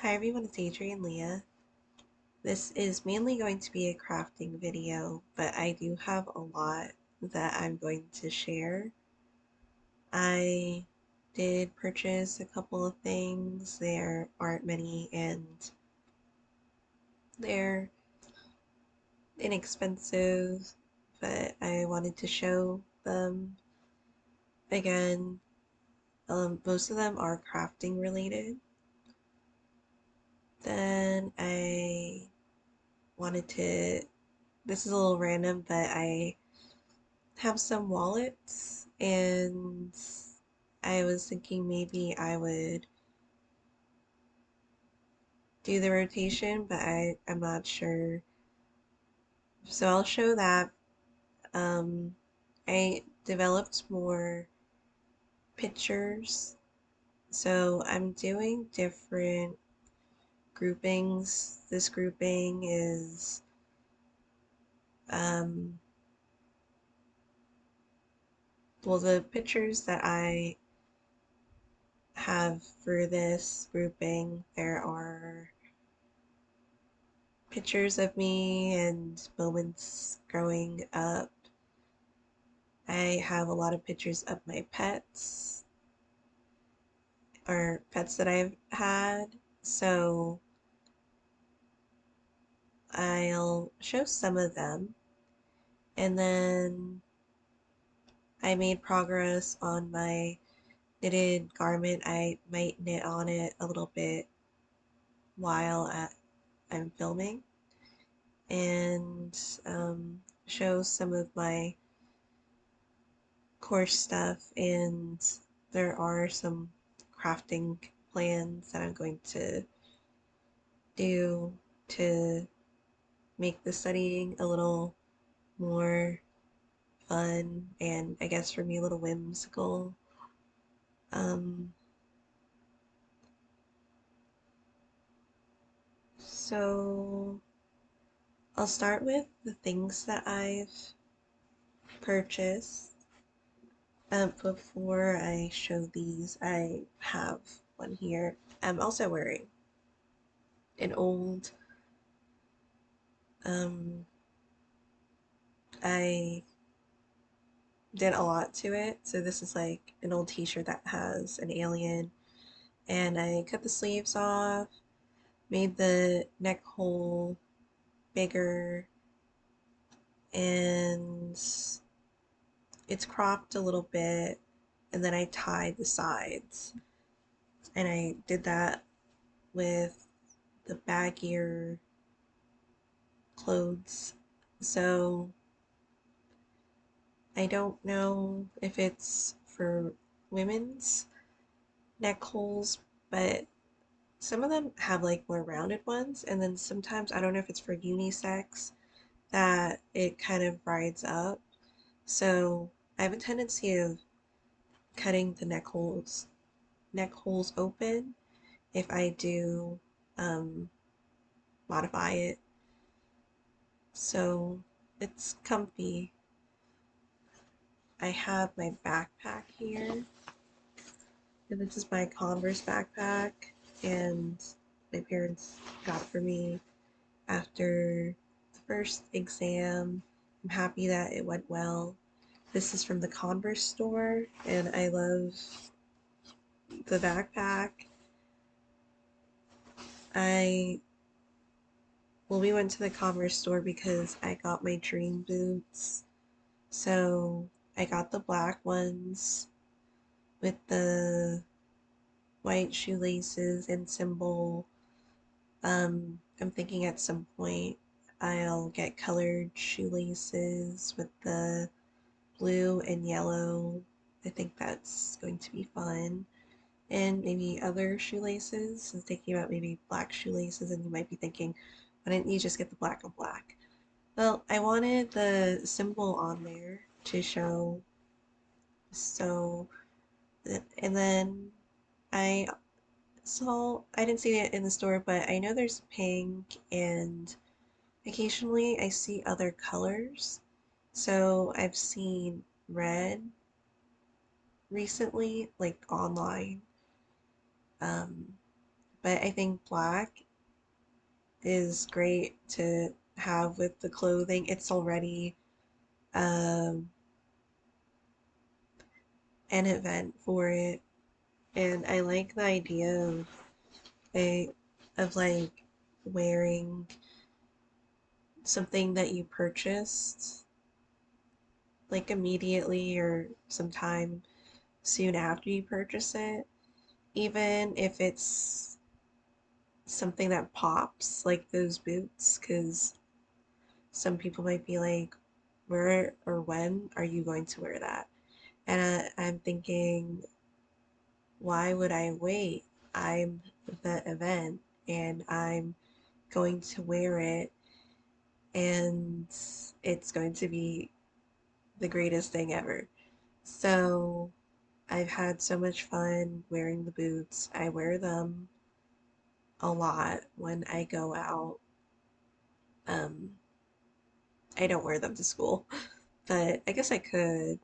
Hi everyone, it's Adrienne Leah. This is mainly going to be a crafting video, but I do have a lot that I'm going to share. I did purchase a couple of things. There aren't many and they're inexpensive, but I wanted to show them again. Most of them are crafting related. Then I wanted to, this is a little random, but I have some wallets and I was thinking maybe I would do the rotation, but I'm not sure. So I'll show that. Um, I developed more pictures. So I'm doing different groupings. This grouping is um, well, the pictures that I have for this grouping, there are pictures of me and moments growing up. I have a lot of pictures of my pets or pets that I've had. So I'll show some of them. And then I made progress on my knitted garment. I might knit on it a little bit while I'm filming and show some of my course stuff, and there are some crafting plans that I'm going to do to make the studying a little more fun and I guess for me a little whimsical. Um, so I'll start with the things that I've purchased. Before I show these, I have one here. I'm also wearing an old, um, I did a lot to it. So this is like an old t-shirt that has an alien, and I cut the sleeves off, made the neck hole bigger, and it's cropped a little bit, and then I tied the sides. And I did that with the baggier clothes. So I don't know if it's for women's neck holes, but some of them have like more rounded ones, and then sometimes I don't know if it's for unisex that it kind of rides up. So I have a tendency of cutting the neck holes open if I do um, modify it. So it's comfy. I have my backpack here, and this is my Converse backpack, and my parents got for me after the first exam. I'm happy that it went well. This is from the Converse store, and I love the backpack. I we went to the Converse store because I got my dream boots. So I got the black ones with the white shoelaces and symbol. I'm thinking at some point I'll get colored shoelaces with the blue and yellow. I think that's going to be fun. And maybe other shoelaces. I was thinking about maybe black shoelaces, and you might be thinking, why didn't you just get the black on black? Well, I wanted the symbol on there to show. So, and then I I didn't see it in the store, but I know there's pink, and occasionally I see other colors. So I've seen red recently, like online. Um, but I think black is great to have with the clothing. It's already um, an event for it, and I like the idea a of like wearing something that you purchased like immediately or sometime soon after you purchase it, even if it's something that pops like those boots, because some people might be like, where or when are you going to wear that? And I'm thinking, why would I wait? I'm the event and I'm going to wear it, and it's going to be the greatest thing ever. So I've had so much fun wearing the boots. I wear them a lot when I go out. Um, I don't wear them to school, but I guess I could.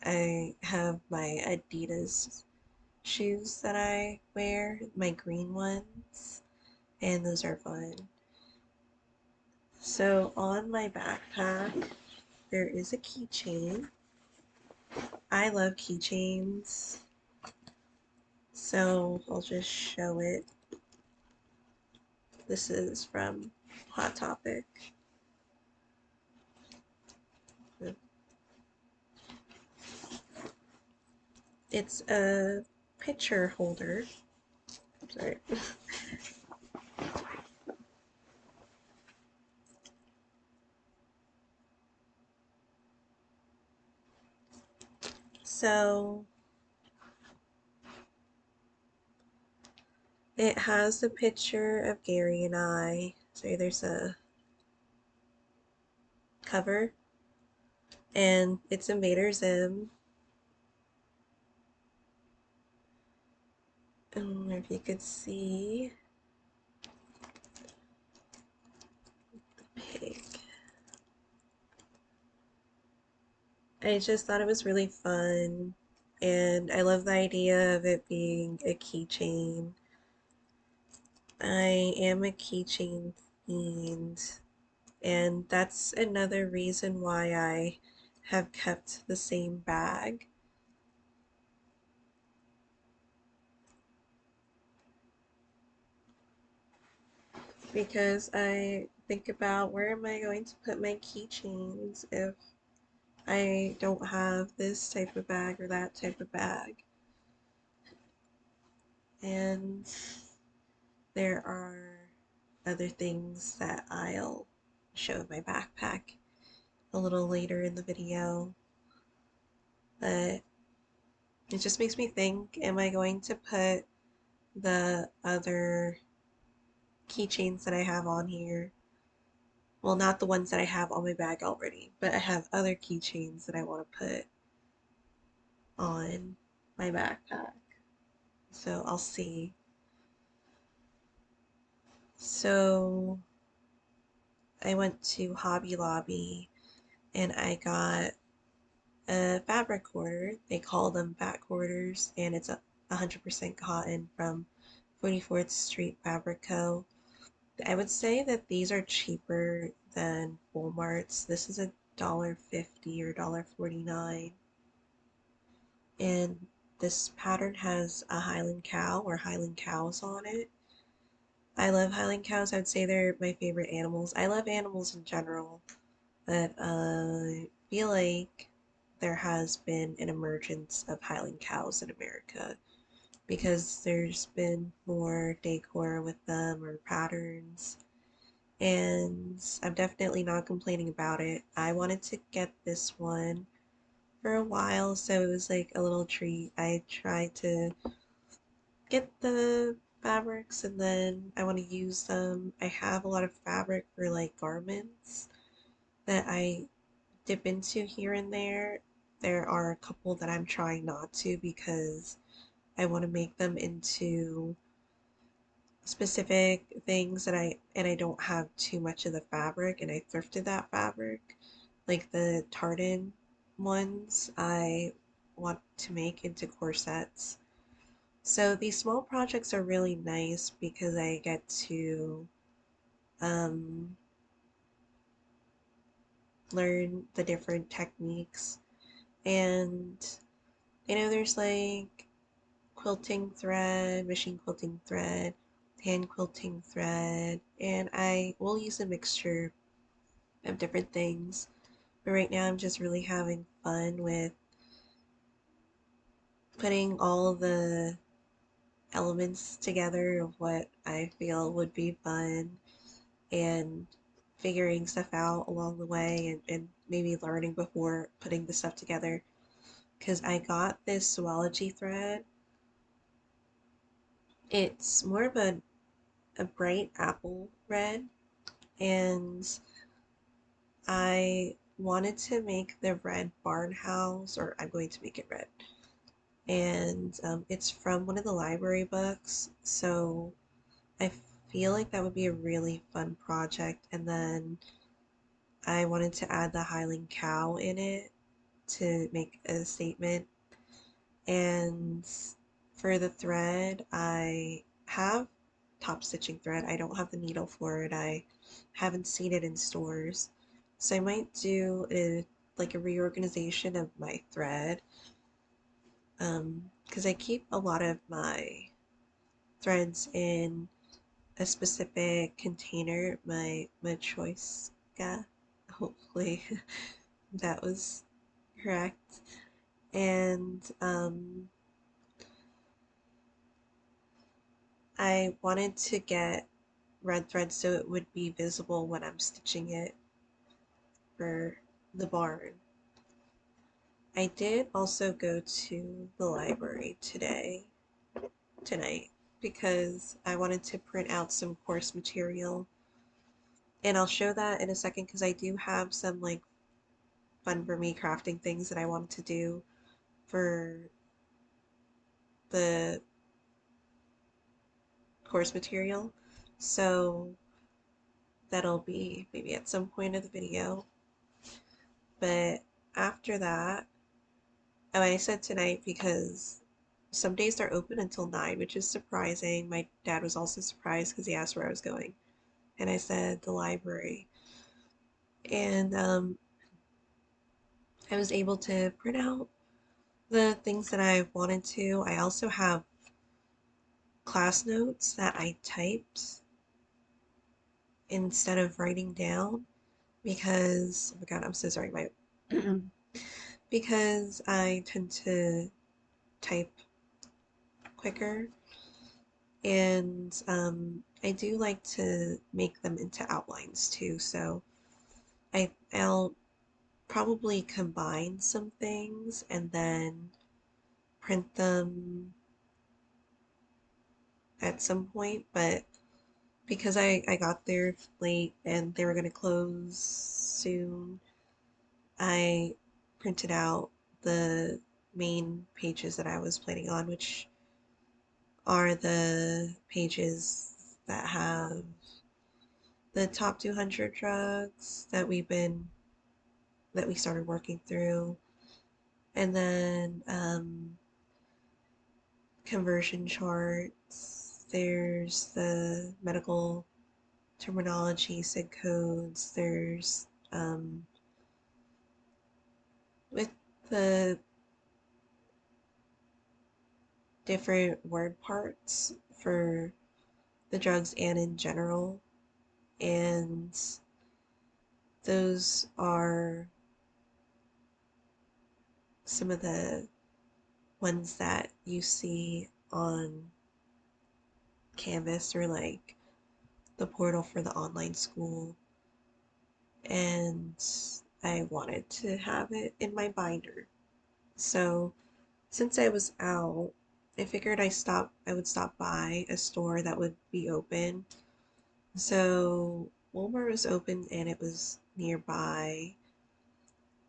I have my Adidas shoes that I wear, my green ones, and those are fun. So on my backpack, there is a keychain. I love keychains, so I'll just show it. This is from Hot Topic. It's a picture holder. Sorry. So it has the picture of Gary and I. So there's a cover, and it's Invader Zim. I don't know if you could see the pig. I just thought it was really fun, and I love the idea of it being a keychain. I am a keychain fiend, and that's another reason why I have kept the same bag, because I think about where am I going to put my keychains if I don't have this type of bag or that type of bag. And there are other things that I'll show in my backpack a little later in the video, but it just makes me think, am I going to put the other keychains that I have on here, well, not the ones that I have on my bag already, but I have other keychains that I want to put on my backpack. So I'll see. So I went to Hobby Lobby and I got a fabric quarter. They call them back quarters, and it's a 100% cotton from 44th Street Fabric Co. I would say that these are cheaper than Walmart's. This is $1.50 or $1.49. And this pattern has a Highland cow or Highland cows on it. I love Highland cows. I would say they're my favorite animals. I love animals in general, but I feel like there has been an emergence of Highland cows in America because there's been more decor with them or patterns, and I'm definitely not complaining about it. I wanted to get this one for a while, so it was like a little treat. I tried to get the fabrics and then I want to use them. I have a lot of fabric for like garments that I dip into here and there. There are a couple that I'm trying not to because I want to make them into specific things that I don't have too much of the fabric, and I thrifted that fabric. Like the tartan ones I want to make into corsets. So these small projects are really nice because I get to um, learn the different techniques. And there's like quilting thread, machine quilting thread, hand quilting thread, and I will use a mixture of different things. But right now I'm just really having fun with putting all the elements together of what I feel would be fun and figuring stuff out along the way and maybe learning before putting the stuff together. Because I got this zoology thread. It's more of a bright apple red, and I wanted to make the red barn house, or I'm going to make it red. And it's from one of the library books, so I feel like that would be a really fun project. And then I wanted to add the Highland cow in it to make a statement. And for the thread, I have top stitching thread. I don't have the needle for it. I haven't seen it in stores. So I might do like a reorganization of my thread. Because I keep a lot of my threads in a specific container, my choice. Yeah, hopefully that was correct. And I wanted to get red thread so it would be visible when I'm stitching it for the barn. I did also go to the library tonight, because I wanted to print out some course material. And I'll show that in a second because I do have some like fun for me crafting things that I wanted to do for the course material. So that'll be maybe at some point of the video. But after that, oh, I said tonight because some days they're open until 9, which is surprising. My dad was also surprised because he asked where I was going. And I said the library. And I was able to print out the things that I wanted to. I also have class notes that I typed instead of writing down because, oh my god, I'm so sorry, my because I tend to type quicker, and I do like to make them into outlines too, so I'll probably combine some things and then print them at some point, but because I got there late and they were going to close soon, I printed out the main pages that I was planning on, which are the pages that have the top 200 drugs that we started working through, and then conversion charts. There's the medical terminology, SIG codes. There's with the different word parts for the drugs and in general, and those are some of the ones that you see on Canvas or like the portal for the online school, and I wanted to have it in my binder. So since I was out, I figured I would stop by a store that would be open. So Walmart was open and it was nearby.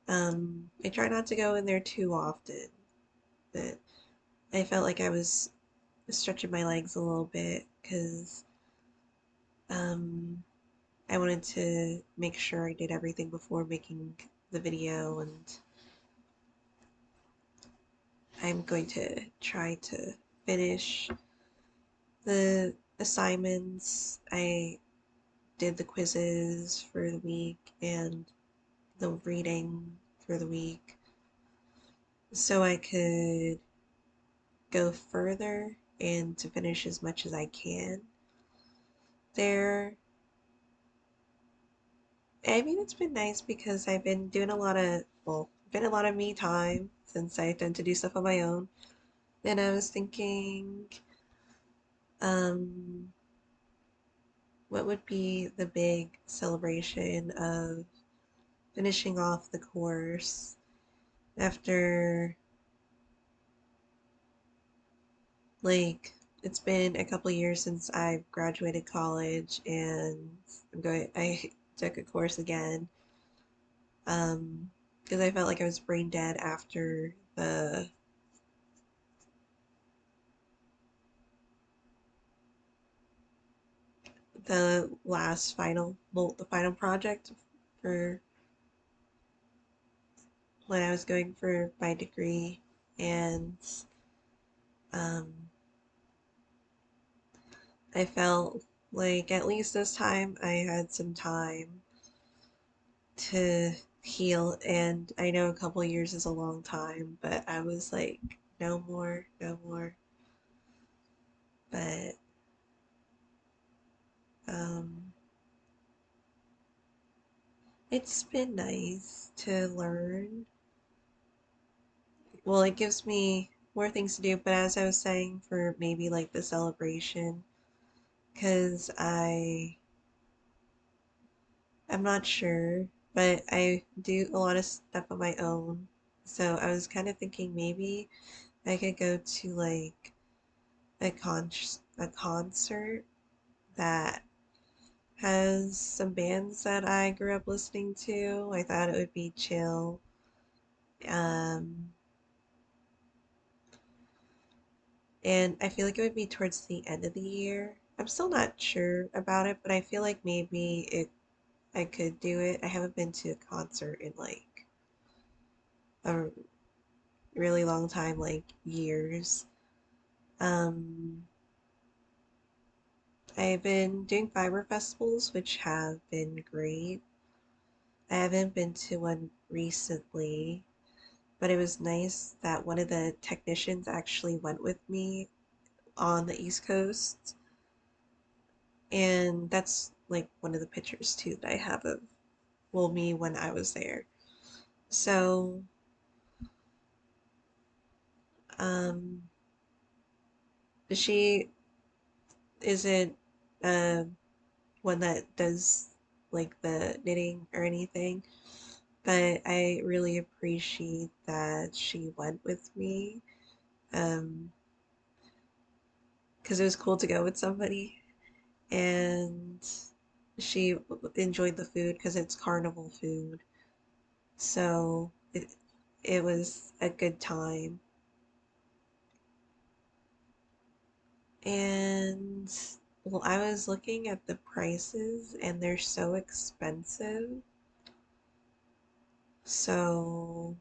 I try not to go in there too often, but I felt like I was stretching my legs a little bit because um, I wanted to make sure I did everything before making the video, and I'm going to try to finish the assignments. I did the quizzes for the week and the reading for the week so I could go further and to finish as much as I can there. I mean, it's been nice because I've been doing a lot of, well, been a lot of me time since I tend to do stuff on my own. And I was thinking, um, what would be the big celebration of finishing off the course after, like, it's been a couple years since I've graduated college and I took a course again, because I felt like I was brain dead after the last final, well, the final project for when I was going for my degree, and um, I felt like at least this time I had some time to heal. And I know a couple years is a long time, but I was like, no more, no more. But um, it's been nice to learn. Well, it gives me more things to do, but as I was saying, for maybe like the celebration, because I'm not sure, but I do a lot of stuff on my own. So I was kind of thinking maybe I could go to like a concert that has some bands that I grew up listening to. I thought it would be chill. Um, and I feel like it would be towards the end of the year. I'm still not sure about it, but I feel like maybe it I could do it. I haven't been to a concert in like a really long time, like years. Um, I've been doing fiber festivals, which have been great. I haven't been to one recently, but it was nice that one of the technicians actually went with me on the East Coast. And that's like one of the pictures too that I have of, well, me when I was there. So, um, she isn't uh, one that does like the knitting or anything, but I really appreciate that she went with me. Um, because it was cool to go with somebody, and she enjoyed the food because it's carnival food. So it was a good time. And well, I was looking at the prices and they're so expensive. So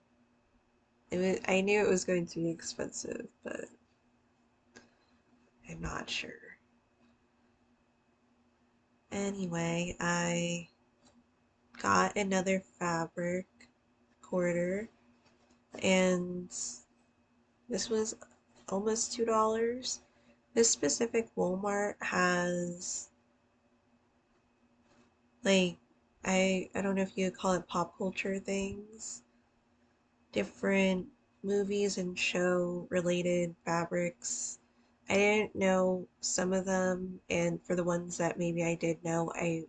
I knew it was going to be expensive, but I'm not sure. Anyway, I got another fabric quarter, and this was almost $2. This specific Walmart has like, I don't know if you would call it pop culture things, different movies and show related fabrics. I didn't know some of them, and for the ones that maybe I did know, I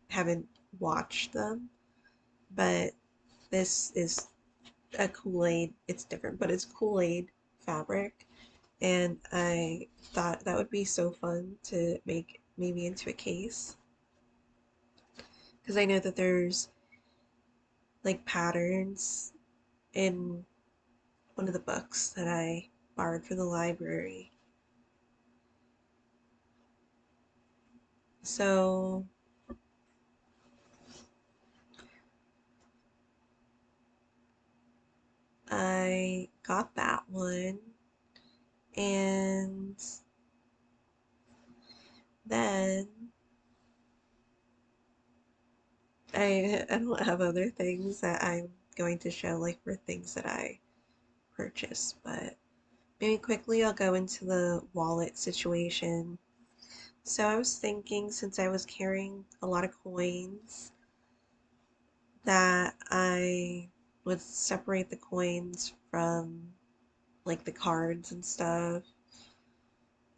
haven't watched them. But this is a Kool-Aid. It's different, but it's Kool-Aid fabric, and I thought that would be so fun to make maybe into a case because I know that there's like patterns in one of the books that I borrowed from the library. So I got that one, And then I don't have other things that I'm going to show, like for things that I purchased, but maybe quickly I'll go into the wallet situation. So I was thinking, since I was carrying a lot of coins, that I would separate the coins from like the cards and stuff.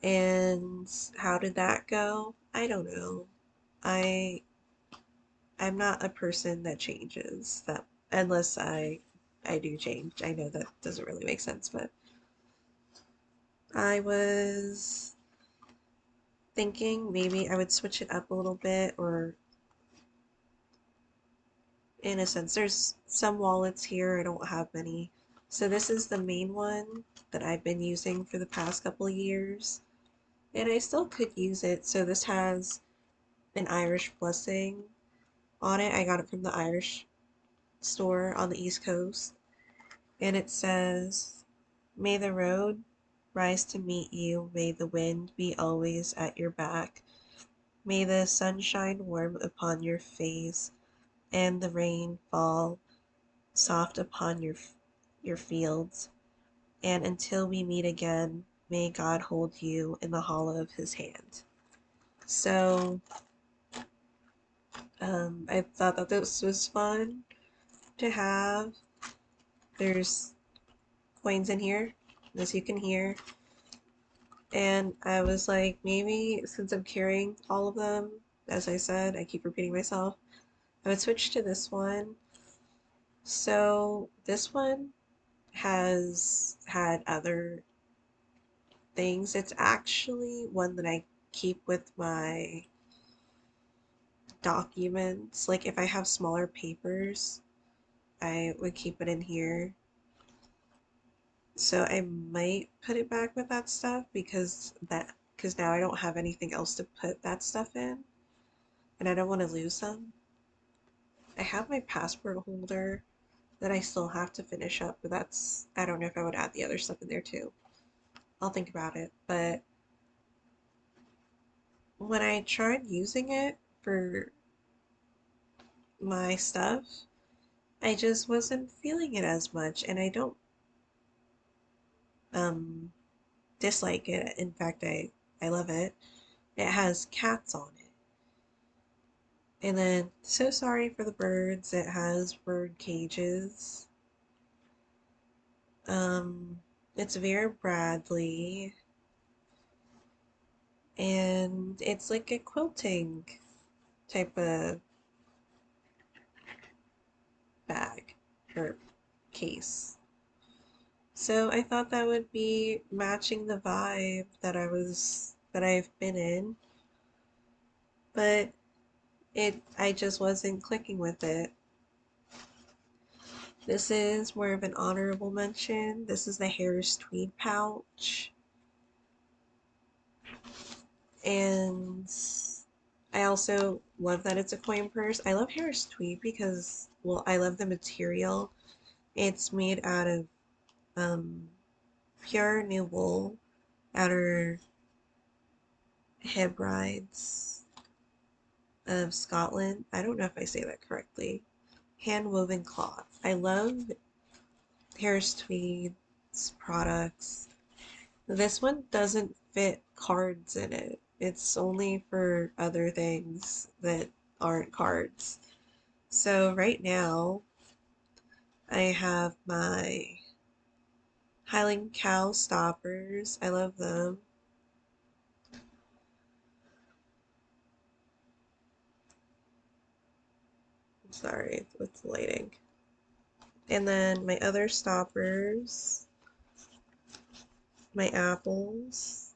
And how did that go? I don't know. I I'm not a person that changes that unless I do change. I know that doesn't really make sense, but I was thinking maybe I would switch it up a little bit, or in a sense, there's some wallets here. I don't have many. So this is the main one that I've been using for the past couple of years, and I still could use it. So this has an Irish blessing on it. I got it from the Irish store on the East Coast, and it says, "May the road rise to meet you, may the wind be always at your back, may the sun shine warm upon your face, and the rain fall soft upon your fields, and until we meet again, may God hold you in the hollow of his hand." So I thought that this was fun to have. There's coins in here, as you can hear. And I was like, maybe since I'm carrying all of them, as I said, I keep repeating myself, I would switch to this one. So this one has had other things. It's actually one that I keep with my documents. Like if I have smaller papers, I would keep it in here. So I might put it back with that stuff because now I don't have anything else to put that stuff in, and I don't want to lose them. I have my passport holder that I still have to finish up, but I don't know if I would add the other stuff in there too. I'll think about it. But when I tried using it for my stuff, I just wasn't feeling it as much, and I don't um dislike it. In fact, I love it. It has cats on it. And then, so sorry for the birds, it has bird cages. Um, it's Vera Bradley, and it's like a quilting type of bag or case. So I thought that would be matching the vibe that I've been in, but I just wasn't clicking with it. This is more of an honorable mention. This is the Harris Tweed pouch. And I also love that it's a coin purse. I love Harris Tweed because, well, I love the material. It's made out of um, pure new wool outer Hebrides of Scotland. I don't know if I say that correctly. Hand woven cloth. I love Harris Tweed's products. This one doesn't fit cards in it. It's only for other things that aren't cards. So right now, I have my Highland Cow stoppers. I love them. Sorry with the lighting. And then my other stoppers, my apples.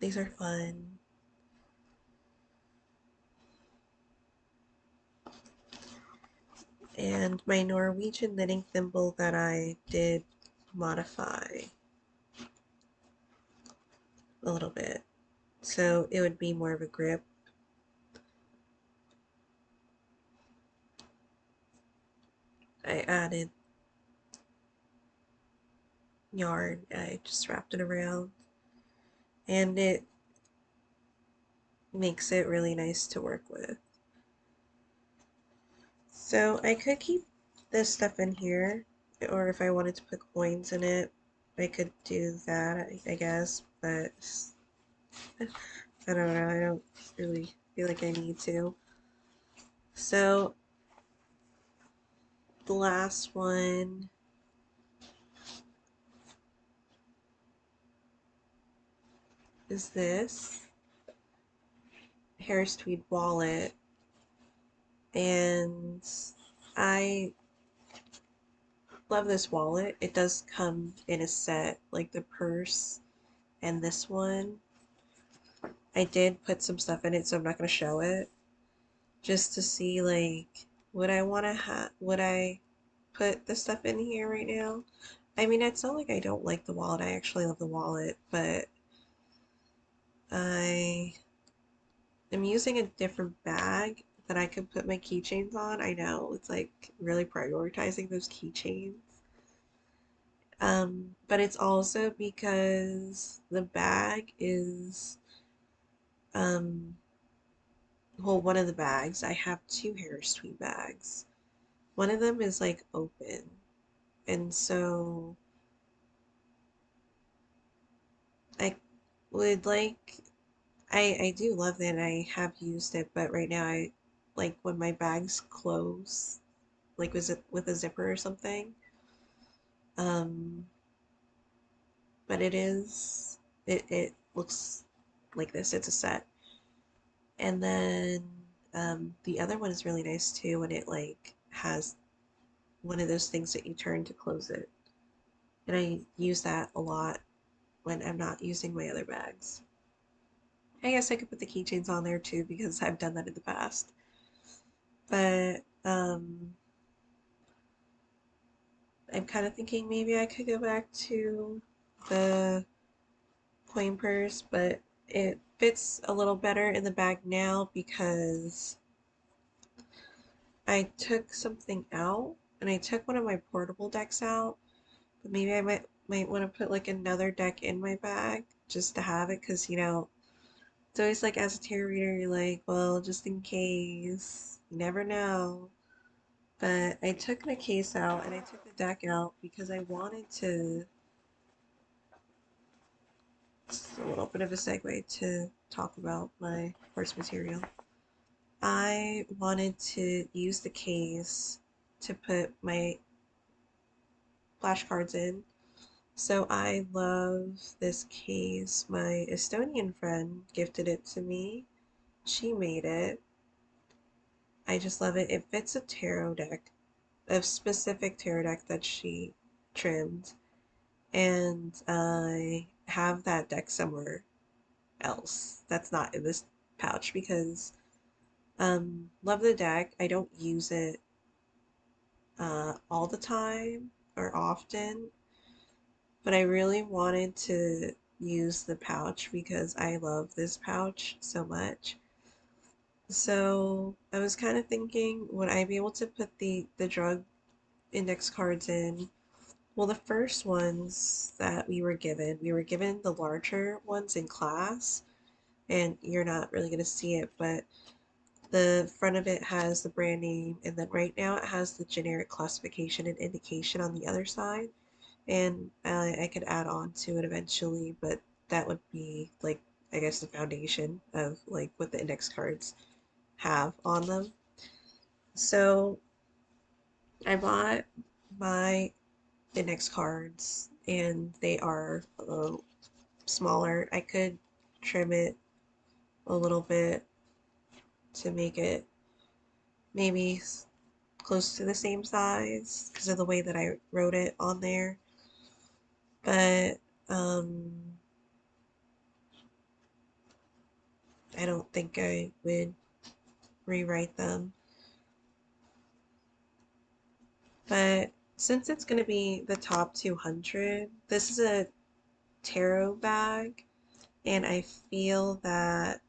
These are fun. And my Norwegian knitting thimble that I did modify a little bit. So it would be more of a grip. I added yarn. I just wrapped it around, and it makes it really nice to work with. So I could keep this stuff in here, or if I wanted to put coins in it, I could do that, I guess, but I don't know, I don't really feel like I need to. So the last one is this Harris Tweed wallet, and I love this wallet. It does come in a set, like the purse and this one. I did put some stuff in it, so I'm not going to show it. Just to see, like, would I put the stuff in here right now? I mean, it's not like I don't like the wallet. I actually love the wallet, but I am using a different bag that I could put my keychains on. I know it's like really prioritizing those keychains. But it's also because the bag is, um, well, one of the bags, I have two Harris Tweed bags. One of them is like open, and so I would like, I do love that I have used it, but right now I like when my bags close, like was it with a zipper or something. Um, but it looks like this. It's a set. And then the other one is really nice too when it like has one of those things that you turn to close it. And I use that a lot when I'm not using my other bags. I guess I could put the keychains on there too because I've done that in the past. But I'm kind of thinking maybe I could go back to the coin purse, but it fits a little better in the bag now because I took something out and I took one of my portable decks out, but maybe I might want to put like another deck in my bag just to have it because it's always like as a tarot reader you're like, well, just in case, you never know. But I took the case out and I took the deck out because I wanted to, it's a little bit of a segue to talk about my course material. I wanted to use the case to put my flashcards in. So I love this case. My Estonian friend gifted it to me. She made it. I just love it. It fits a tarot deck, a specific tarot deck that she trimmed. And I have that deck somewhere else that's not in this pouch because love the deck. I don't use it all the time or often, but I really wanted to use the pouch because I love this pouch so much. So I was kind of thinking, would I be able to put the drug index cards in? Well, the first ones that we were given the larger ones in class, and you're not really going to see it, but the front of it has the brand name, and then right now it has the generic classification and indication on the other side. And I could add on to it eventually, but that would be like, I guess, the foundation of like what the index cards have on them. So I bought my index cards, and they are a little smaller. I could trim it a little bit to make it maybe close to the same size because of the way that I wrote it on there. But um, I don't think I would rewrite them. But since it's going to be the top 200, this is a tarot bag, and I feel that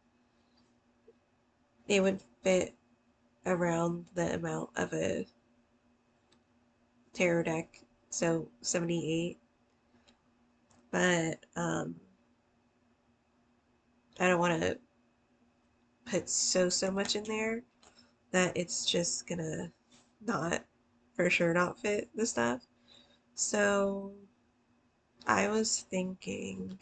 it would fit around the amount of a tarot deck, so 78. But I don't want to put so much in there that it's just gonna not for sure not fit the stuff. So I was thinking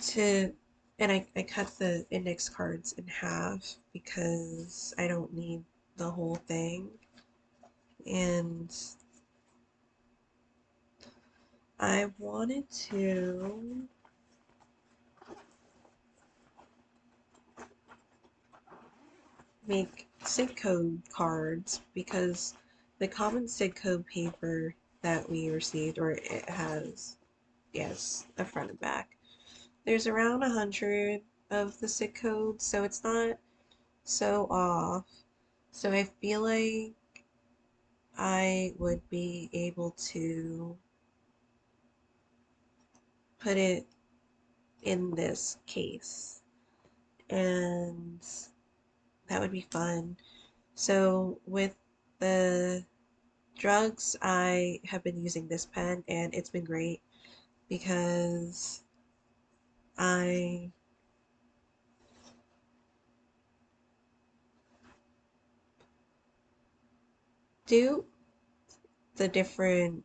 to, and I cut the index cards in half because I don't need the whole thing. And I wanted to make SIG code cards because the common SIG code paper that we received, or it has, yes, a front and back. There's around 100 of the SIG codes, so it's not so off. So I feel like I would be able to put it in this case, and that would be fun. So with the drugs, I have been using this pen, and it's been great because I do the different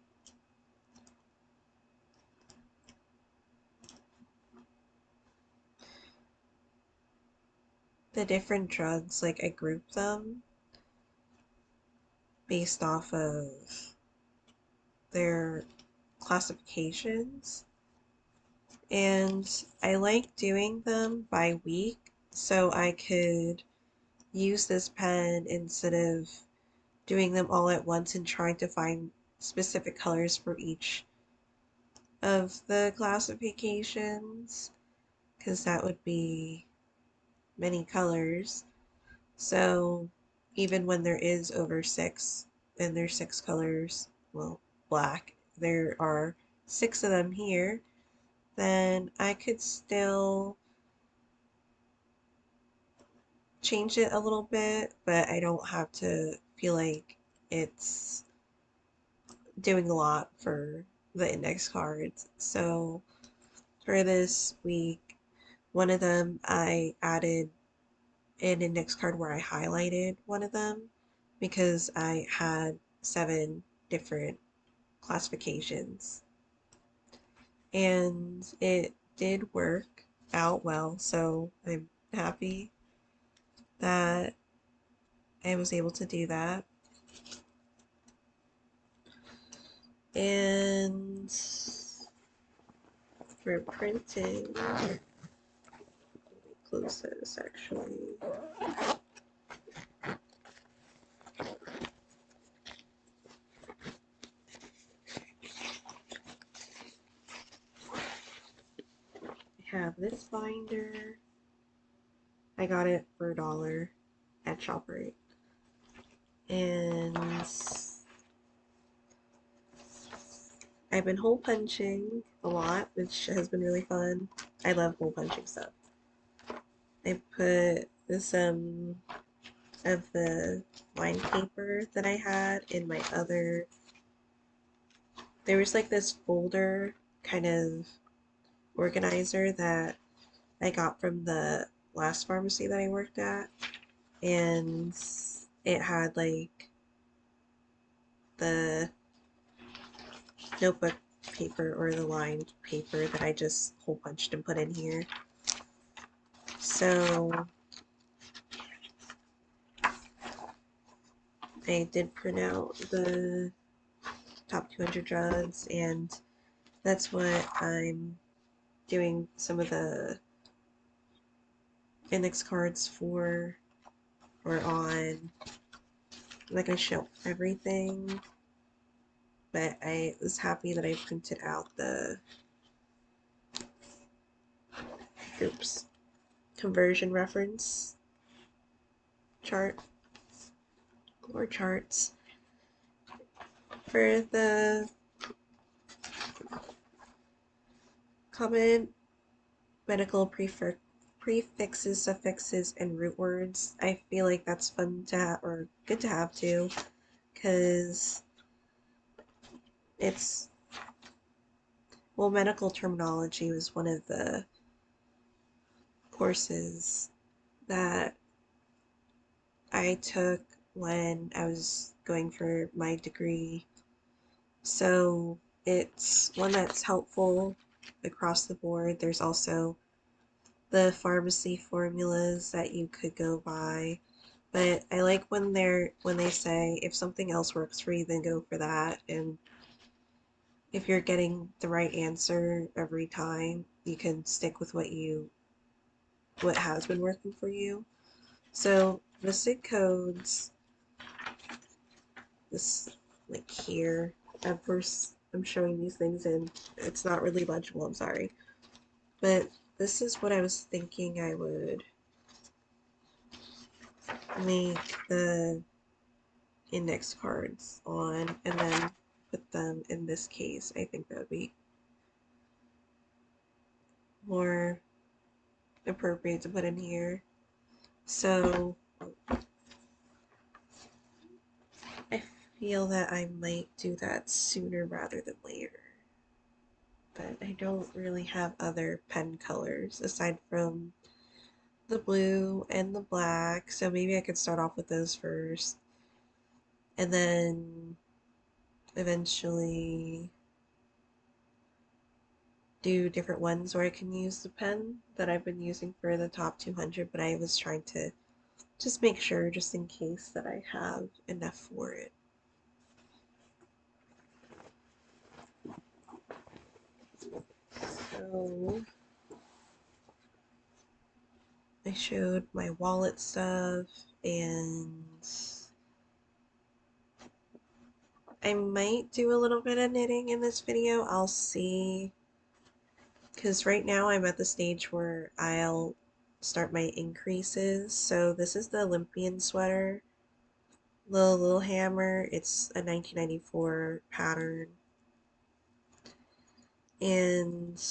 drugs, like I group them based off of their classifications, and I like doing them by week so I could use this pen instead of doing them all at once and trying to find specific colors for each of the classifications, because that would be many colors. So even when there is over six, and there's six colors, well, black, there are six of them here, then I could still change it a little bit, but I don't have to feel like it's doing a lot for the index cards. So for this week, one of them I added an index card where I highlighted one of them because I had 7 different classifications. And it did work out well, so I'm happy that I was able to do that. And for printing, let me close this actually. I have this binder. I got it for $1 at ShopRite. And I've been hole punching a lot, which has been really fun. I love hole punching stuff. I put some of the line paper that I had in my other. There was like this folder kind of organizer that I got from the last pharmacy that I worked at, and it had like the notebook paper or the lined paper that I just hole punched and put in here. So I did print out the top 200 drugs, and that's what I'm doing some of the index cards for or on. I'm not going to show everything, but I was happy that I printed out the conversion reference chart or charts for the common medical prefixes, suffixes, and root words. I feel like that's fun to have, or good to have too, because it's, well, medical terminology was one of the courses that I took when I was going for my degree. So it's one that's helpful across the board. There's also the pharmacy formulas that you could go by. But I like when they say if something else works for you, then go for that. And if you're getting the right answer every time, you can stick with what has been working for you. So the SIG codes, this like here, of course I'm showing these things and it's not really legible, I'm sorry. But this is what I was thinking I would make the index cards on and then put them in this case. I think that would be more appropriate to put in here. So I feel that I might do that sooner rather than later. But I don't really have other pen colors aside from the blue and the black, so maybe I could start off with those first and then eventually do different ones where I can use the pen that I've been using for the top 200, but I was trying to just make sure, just in case, that I have enough for it. So I showed my wallet stuff, and I might do a little bit of knitting in this video. I'll see, because right now I'm at the stage where I'll start my increases. So this is the Olympian sweater, Little Hammer. It's a 1994 pattern, and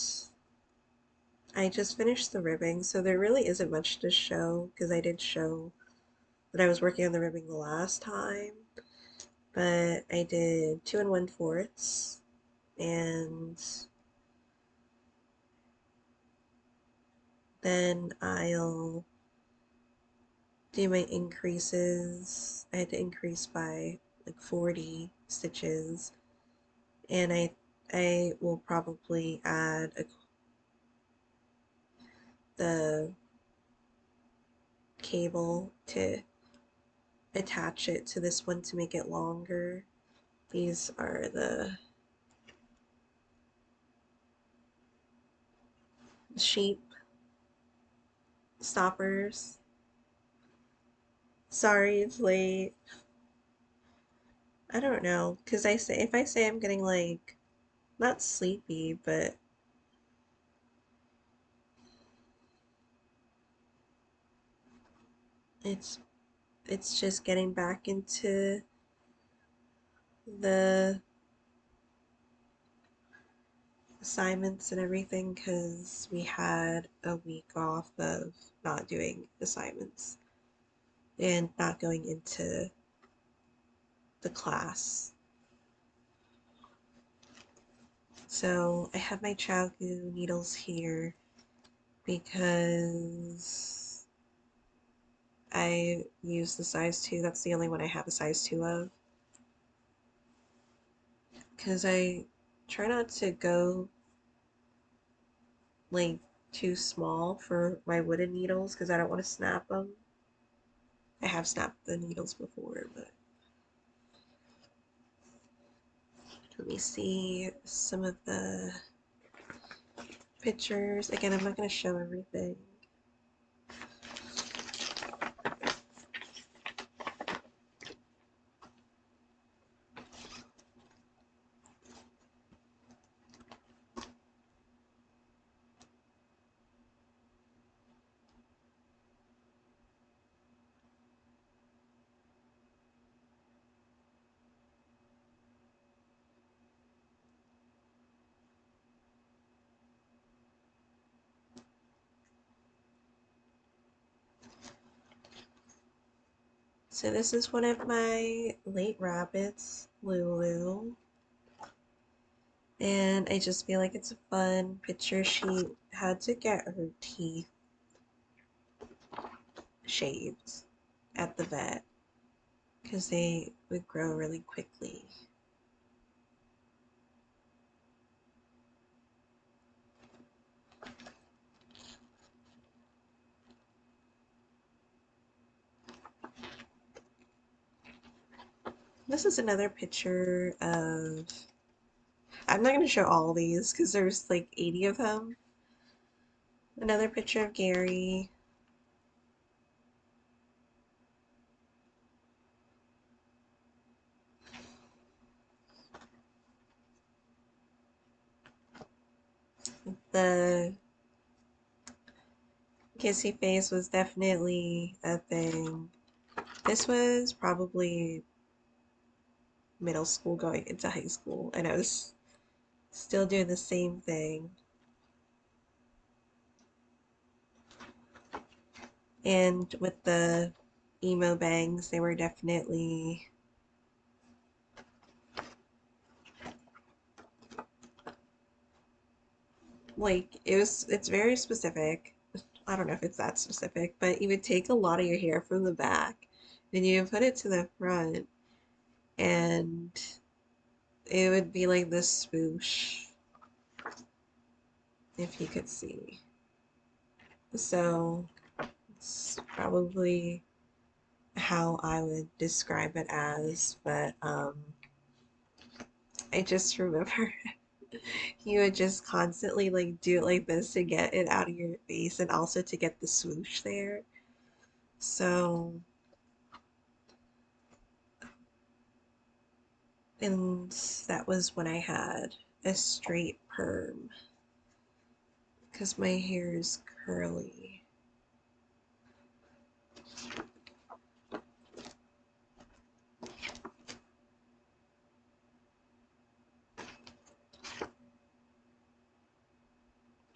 I just finished the ribbing, so there really isn't much to show because I did show that I was working on the ribbing the last time, but I did 2 1/4, and then I'll do my increases. I had to increase by like 40 stitches, and I will probably add the cable to attach it to this one to make it longer. These are the sheep stoppers. Sorry it's late. I don't know, because I say if I say I'm getting like not sleepy, but it's it's just getting back into the assignments and everything because we had a week off of not doing assignments and not going into the class. So I have my ChiaoGoo needles here because I use the size 2. That's the only one I have a size 2 of. Because I try not to go like too small for my wooden needles because I don't want to snap them. I have snapped the needles before, but let me see some of the pictures. Again, I'm not going to show everything. So this is one of my late rabbits, Lulu. And I just feel like it's a fun picture. She had to get her teeth shaved at the vet because they would grow really quickly. This is another picture of, I'm not going to show all these because there's like 80 of them. Another picture of Gary. The kissy face was definitely a thing. This was probably middle school going into high school, and I was still doing the same thing. And with the emo bangs, they were definitely like it's very specific. I don't know if it's that specific, but you would take a lot of your hair from the back and you would put it to the front and it would be like this swoosh, if you could see. So it's probably how I would describe it as, but I just remember you would just constantly like do it like this to get it out of your face and also to get the swoosh there. So, and that was when I had a straight perm because my hair is curly.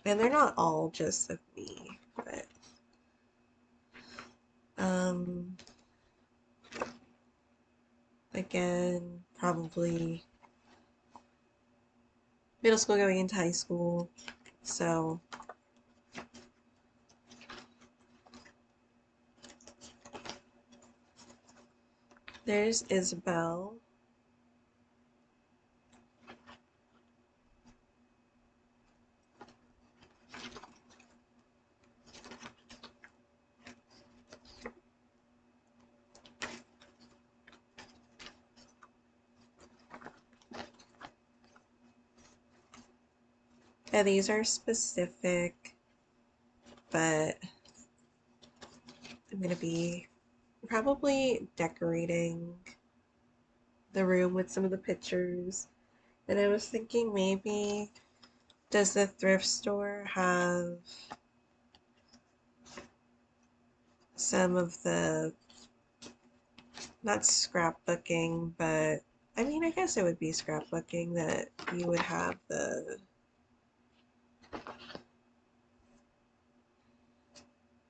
And they're not all just of me, but um again, probably middle school going into high school. So there's Isabel. Yeah, these are specific, but I'm gonna be probably decorating the room with some of the pictures. And I was thinking maybe does the thrift store have some of the, not scrapbooking, but I mean, I guess it would be scrapbooking that you would have the,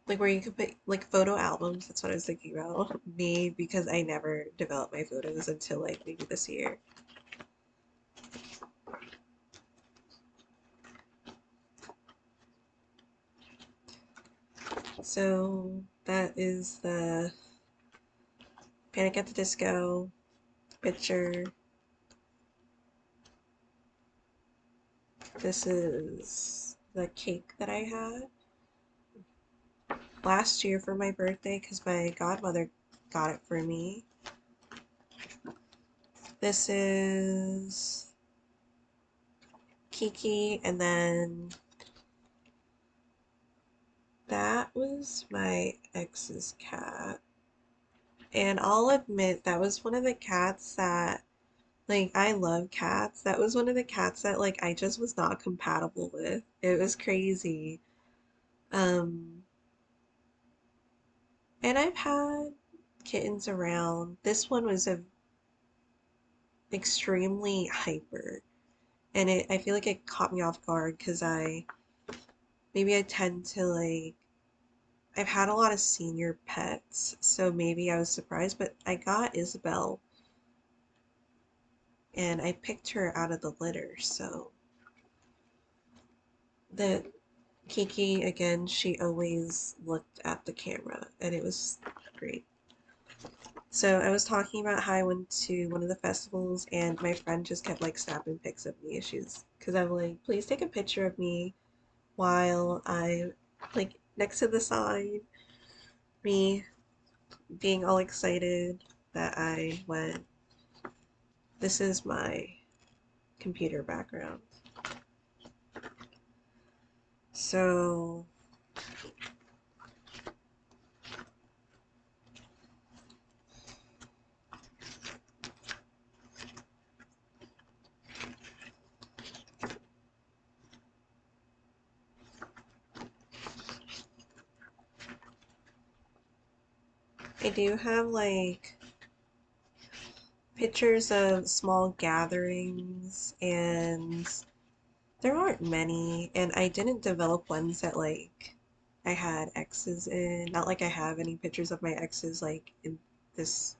like where you could put like photo albums. That's what I was thinking about. Me, because I never developed my photos until like maybe this year. So that is the Panic at the Disco picture. This is the cake that I had last year for my birthday because my godmother got it for me. This is Kiki, and then that was my ex's cat. And I'll admit that was one of the cats that, like, I love cats. That was one of the cats that, like, I just was not compatible with. It was crazy. Um, and I've had kittens around. This one was a extremely hyper, and I feel like it caught me off guard because maybe I tend to like I've had a lot of senior pets, so maybe I was surprised, but I got Isabel and I picked her out of the litter, so the Kiki, again, she always looked at the camera and it was great. So I was talking about how I went to one of the festivals and my friend just kept like snapping pics of me. Because I'm like, please take a picture of me while I like next to the sign, me being all excited that I went. This is my computer background. So I do have like pictures of small gatherings, and there aren't many, and I didn't develop ones that like I had exes in. Not like I have any pictures of my exes like in this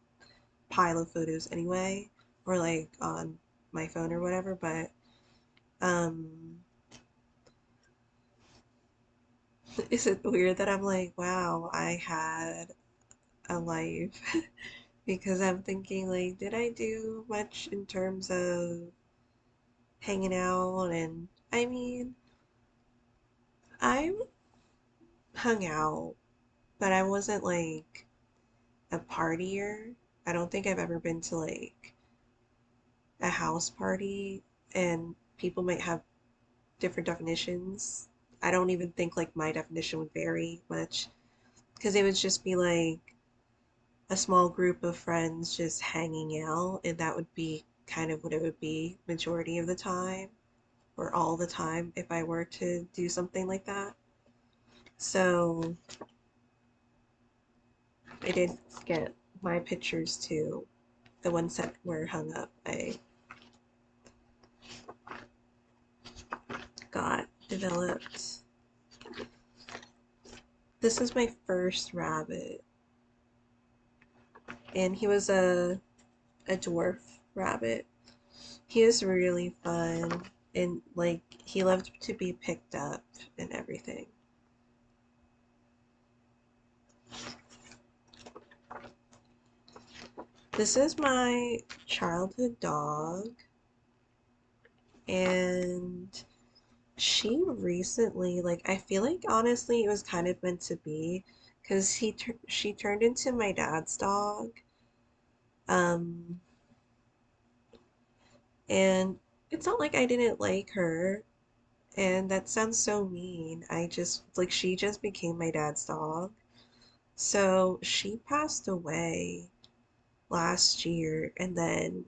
pile of photos anyway, or like on my phone or whatever, but um is it weird that I'm like, wow, I had a life? Because I'm thinking like, did I do much in terms of hanging out? And I mean, I hung out, but I wasn't like a partier. I don't think I've ever been to like a house party, and people might have different definitions. I don't even think like my definition would vary much because it would just be like a small group of friends just hanging out, and that would be kind of what it would be majority of the time or all the time if I were to do something like that. So I did get my pictures too, the ones that were hung up. I got developed. This is my first rabbit, and he was a dwarf rabbit. He was really fun, and like he loved to be picked up and everything. This is my childhood dog, and she recently, like, I feel like honestly it was kind of meant to be, because she turned into my dad's dog. Um, and it's not like I didn't like her, and that sounds so mean. I just, like, she just became my dad's dog. So she passed away last year, and then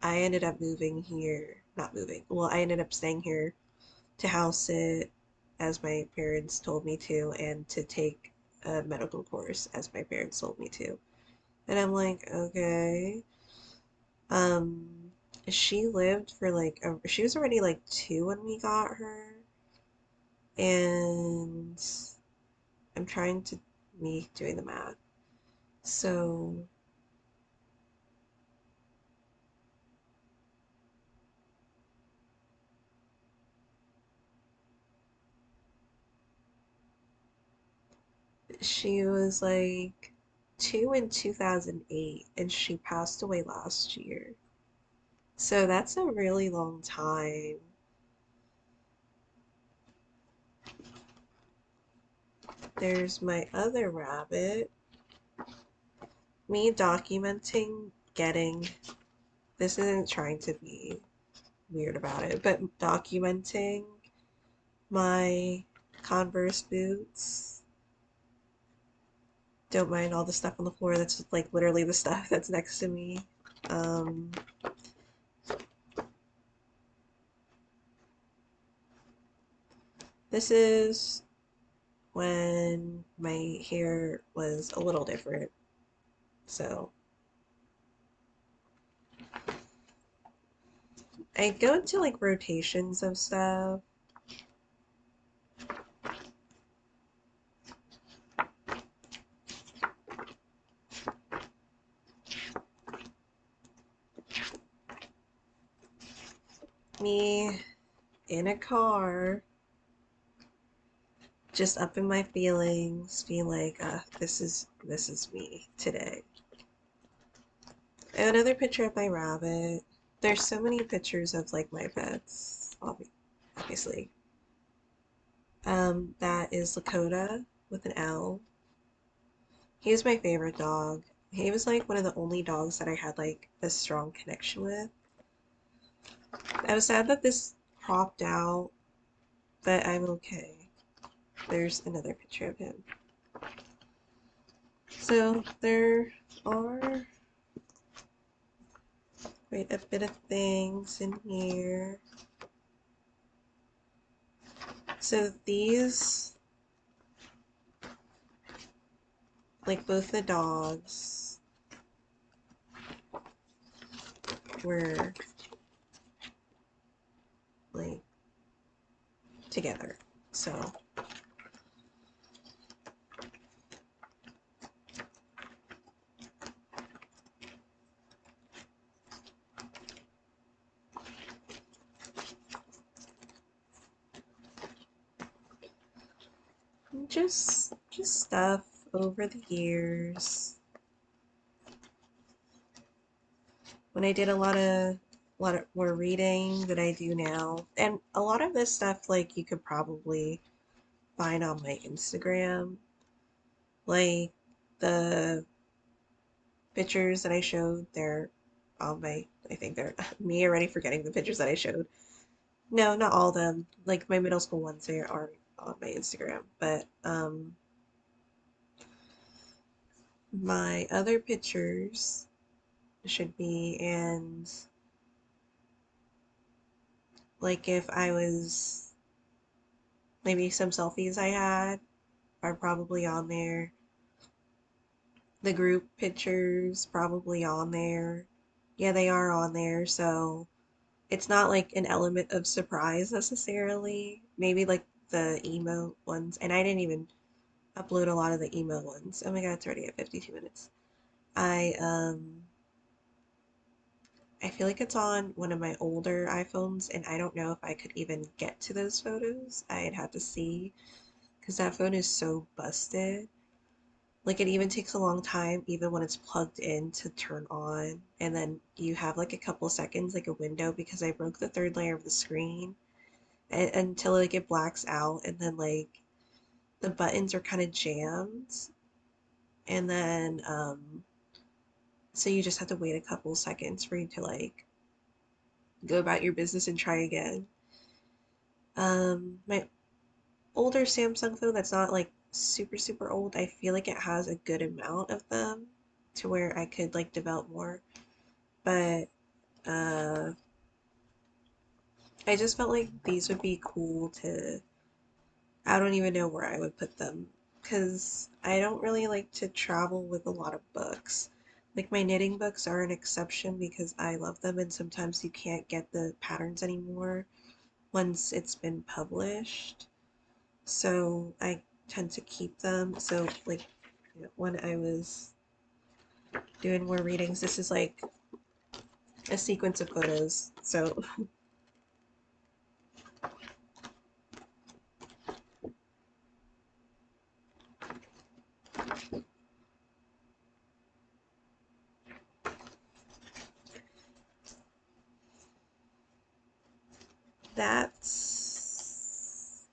I ended up moving here. Not moving. Well, I ended up staying here to house it as my parents told me to, and to take a medical course as my parents told me to. And I'm like, okay. Um, she lived for like she was already like 2 when we got her, and I'm trying to me doing the math. So she was like 2 in 2008, and she passed away last year. So that's a really long time. There's my other rabbit. Me documenting getting, this isn't trying to be weird about it, but documenting my Converse boots. Don't mind all the stuff on the floor. That's like literally the stuff that's next to me. Um, this is when my hair was a little different. So I go into like rotations of stuff. me in a car, just up in my feelings, being like, this is me today. I have another picture of my rabbit. There's so many pictures of like my pets, obviously. That is Lakota with an L. He's my favorite dog. He was like one of the only dogs that I had like a strong connection with. I was sad that this cropped out, but I'm okay. There's another picture of him. So there are quite a bit of things in here. So these, like both the dogs, were like together. So just stuff over the years. When I did a lot of more reading than I do now. And a lot of this stuff like you could probably find on my Instagram. Like the pictures that I showed, they're on my, I think they're me already forgetting the pictures that I showed. No, not all of them. Like my middle school ones, they are on my Instagram. But my other pictures should be, and like if I was, maybe some selfies I had are probably on there. The group pictures probably on there. Yeah, they are on there, so it's not like an element of surprise necessarily. Maybe like the emo ones, and I didn't even upload a lot of the emo ones. Oh my god, it's already at 52 minutes. I I feel like it's on one of my older iPhones, and I don't know if I could even get to those photos. I'd have to see, because that phone is so busted. Like it even takes a long time, even when it's plugged in, to turn on. And then you have like a couple seconds, like a window, because I broke the third layer of the screen until like it blacks out, and then like the buttons are kind of jammed. And then, so you just have to wait a couple seconds for you to like go about your business and try again. My older Samsung phone that's not like super super old, I feel like it has a good amount of them to where I could like develop more. But uh I just felt like these would be cool to, I don't even know where I would put them, because I don't really like to travel with a lot of books. Like my knitting books are an exception because I love them, and sometimes you can't get the patterns anymore once it's been published. So I tend to keep them. So like, when I was doing more readings, this is like a sequence of photos. So that's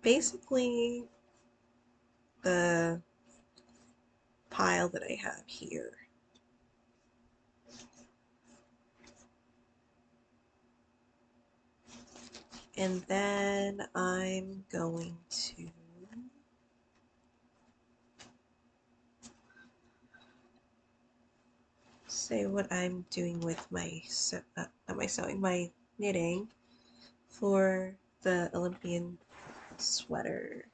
basically the pile that I have here. And then I'm going to say what I'm doing with my not my sewing, my knitting for the Olympian sweater.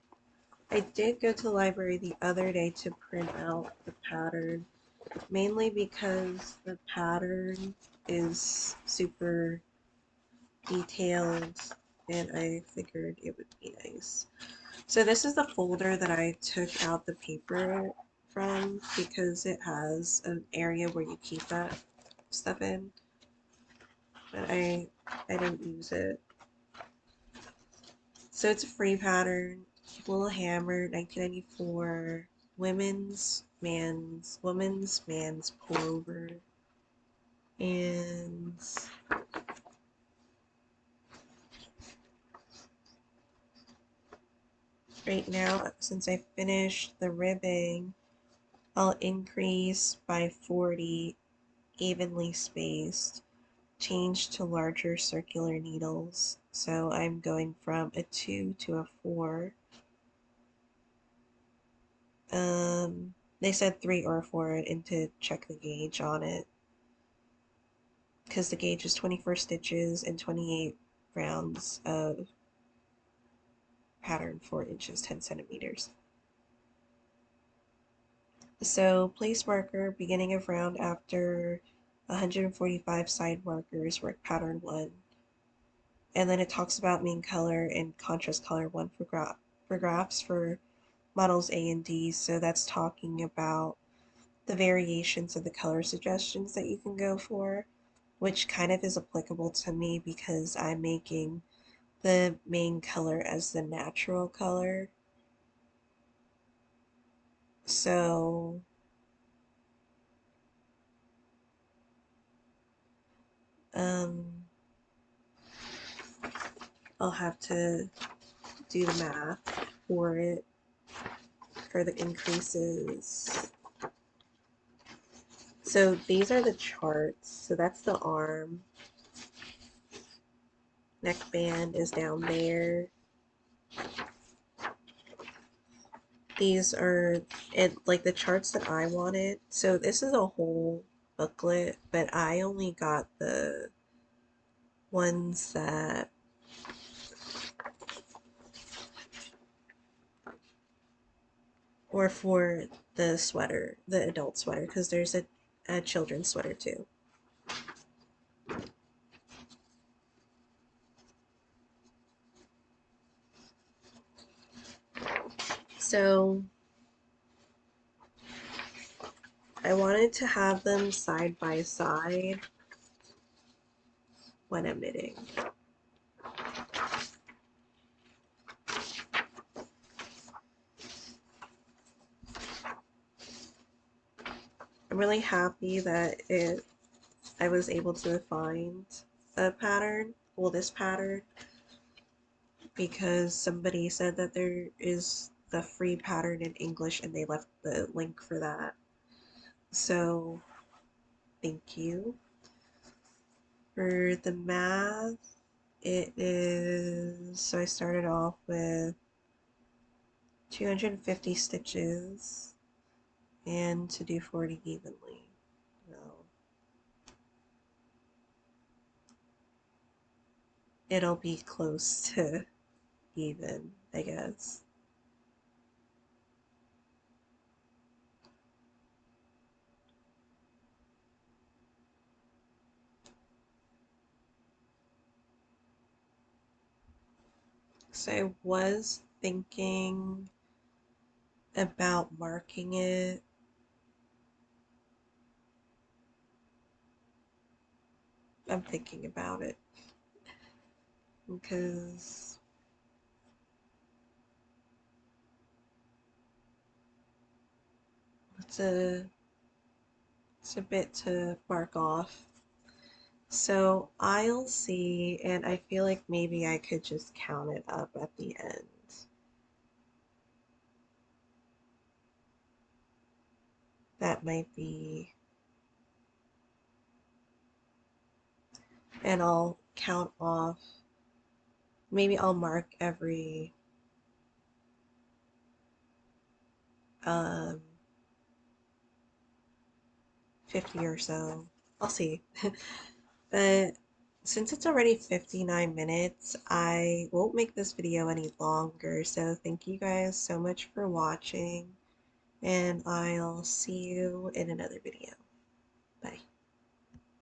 I did go to the library the other day to print out the pattern, mainly because the pattern is super detailed, and I figured it would be nice. So this is the folder that I took out the paper from, because it has an area where you keep that stuff in. but I didn't use it. So it's a free pattern. Little Hammer, 1994. Women's, man's pullover. And right now, since I finished the ribbing, I'll increase by 40, evenly spaced, change to larger circular needles. So I'm going from a 2 to a 4. They said 3 or 4 and to check the gauge on it, because the gauge is 24 stitches and 28 rounds of pattern, 4 inches, 10 centimeters. So place marker, beginning of round after 145 side markers, work pattern 1. And then it talks about main color and contrast color 1 for graphs for models A and D. So that's talking about the variations of the color suggestions that you can go for, which kind of is applicable to me because I'm making the main color as the natural color. So I'll have to do the math for it for the increases. So these are the charts. So that's the arm. Neckband is down there. These are like the charts that I wanted. So this is a whole booklet, but I only got the ones that were for the sweater, the adult sweater, because there's a children's sweater too. So I wanted to have them side by side when I'm knitting. I'm really happy that I was able to find a pattern, well, this pattern, because somebody said that there is the free pattern in English and they left the link for that. So thank you. For the math, it is, so I started off with 250 stitches and to do 40 evenly. No. It'll be close to even, I guess. So I was thinking about marking it. I'm thinking about it because it's a bit to mark off. So I'll see, and I feel like maybe I could just count it up at the end. That might be, and I'll count off. Maybe I'll mark every 50 or so. I'll see. But since it's already 59 minutes, I won't make this video any longer. So thank you guys so much for watching, and I'll see you in another video.